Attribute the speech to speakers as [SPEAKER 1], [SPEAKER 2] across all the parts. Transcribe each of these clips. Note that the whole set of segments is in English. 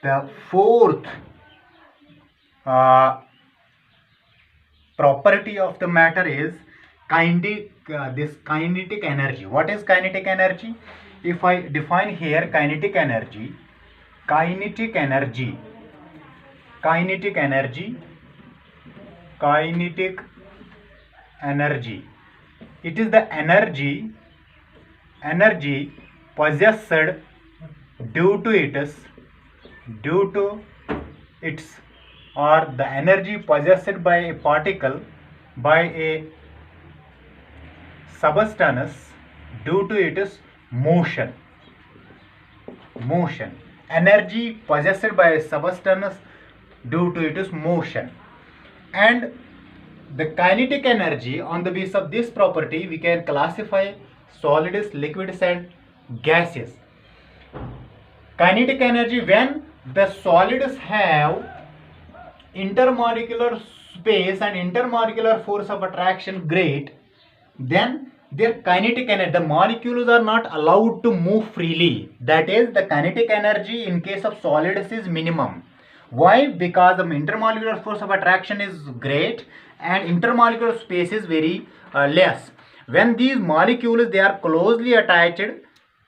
[SPEAKER 1] The fourth uh, property of the matter is kinetic energy. What is kinetic energy? If I define here kinetic energy, kinetic energy, kinetic energy, kinetic energy. It is the energy possessed due to its or the energy possessed by a particle by a substance due to its motion. Energy possessed by a substance due to its motion. And the kinetic energy, on the basis of this property, we can classify solids, liquids and gases. Kinetic energy, when the solids have intermolecular space and intermolecular force of attraction great, then their kinetic energy, the molecules are not allowed to move freely. That is, the kinetic energy in case of solids is minimum. Why? Because the intermolecular force of attraction is great and intermolecular space is very less. When these molecules, they are closely attached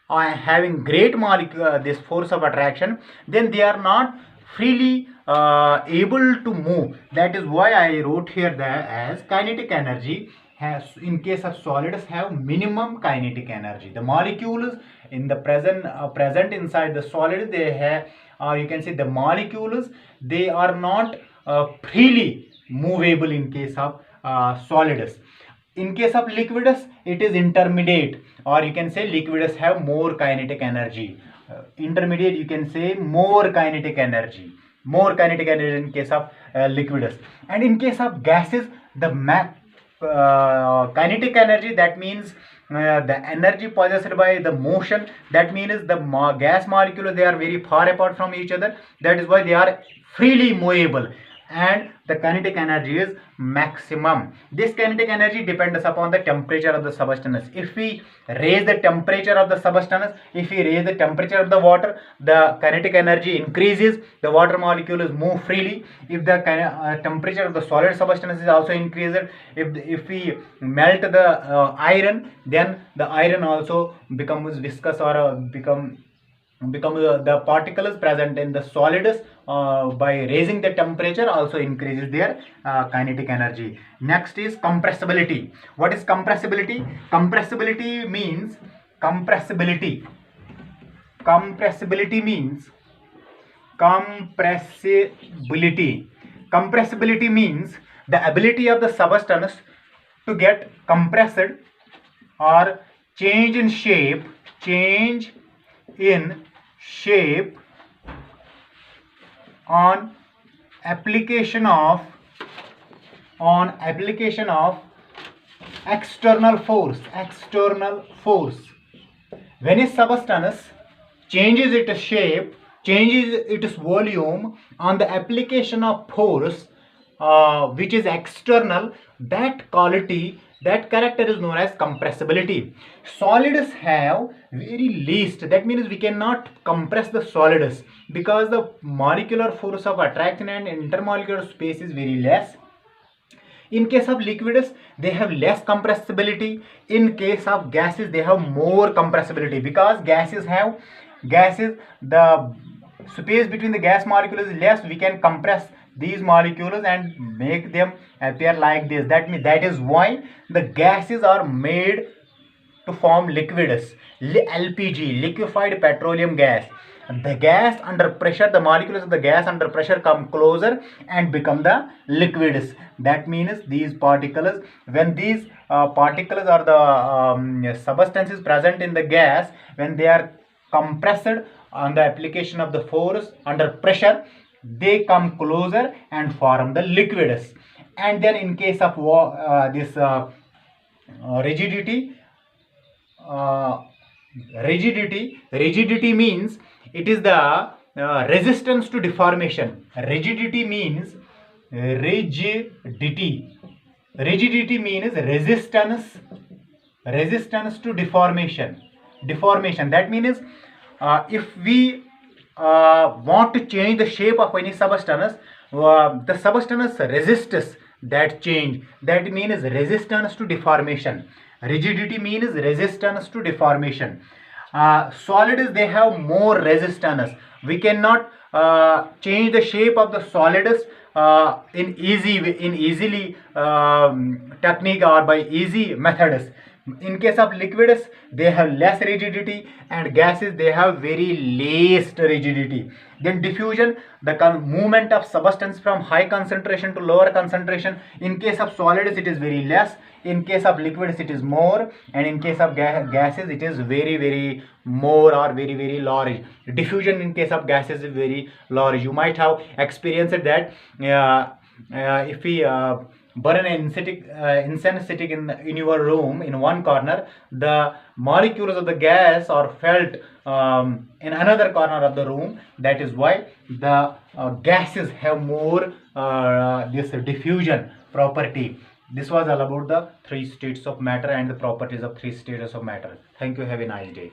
[SPEAKER 1] having great molecule this force of attraction, then they are not freely able to move. That is why I wrote here that as kinetic energy has, in case of solids, have minimum kinetic energy. The molecules in the present inside the solid, they have, you can say the molecules, they are not freely movable in case of solids. In case of liquids, it is intermediate, or you can say liquids have more kinetic energy. Intermediate, you can say more kinetic energy in case of liquids. And in case of gases, the kinetic energy, that means the energy possessed by the motion, that means the gas molecules, they are very far apart from each other. That is why they are freely movable, and the kinetic energy is maximum. This kinetic energy depends upon the temperature of the substance. If we raise the temperature of the substance, if we raise the temperature of the water, the kinetic energy increases, the water molecules move freely. If the temperature of the solid substance is also increased, if we melt the iron, then the iron also becomes viscous, or become the particles present in the solids by raising the temperature also increases their kinetic energy. Next is compressibility. What is compressibility? Compressibility means compressibility means compressibility means the ability of the substance to get compressed or change in shape on application of external force. When a substance changes its shape, changes its volume on the application of force which is external, that quality, that character is known as compressibility. Solids have very least, that means we cannot compress the solids because the molecular force of attraction and intermolecular space is very less. In case of liquids, they have less compressibility. In case of gases, they have more compressibility, because gases, the space between the gas molecules is less. We can compress these molecules and make them appear like this. That is why the gases are made to form liquids. LPG, liquefied petroleum gas. The gas under pressure, the molecules of the gas under pressure come closer and become the liquids. That means these particles, when these particles or the substances present in the gas, when they are compressed on the application of the force under pressure, they come closer and form the liquids. And then in case of this rigidity, rigidity means it is the resistance to deformation. Rigidity means resistance to deformation. That means if we want to change the shape of any substance, the substance resists that change. That means resistance to deformation. Rigidity means resistance to deformation. Solids, they have more resistance. We cannot change the shape of the solids in easily technique or by easy methods. In case of liquids, they have less rigidity, and gases, they have very least rigidity. Then diffusion, the movement of substance from high concentration to lower concentration. In case of solids, it is very less. In case of liquids, it is more, and in case of gases, it is very more or very large. Diffusion in case of gases is very large. You might have experienced that if we burn an incense stick in your room in one corner, the molecules of the gas are felt in another corner of the room. That is why the gases have more this diffusion property. This was all about the three states of matter and the properties of three states of matter. Thank you. Have a nice day.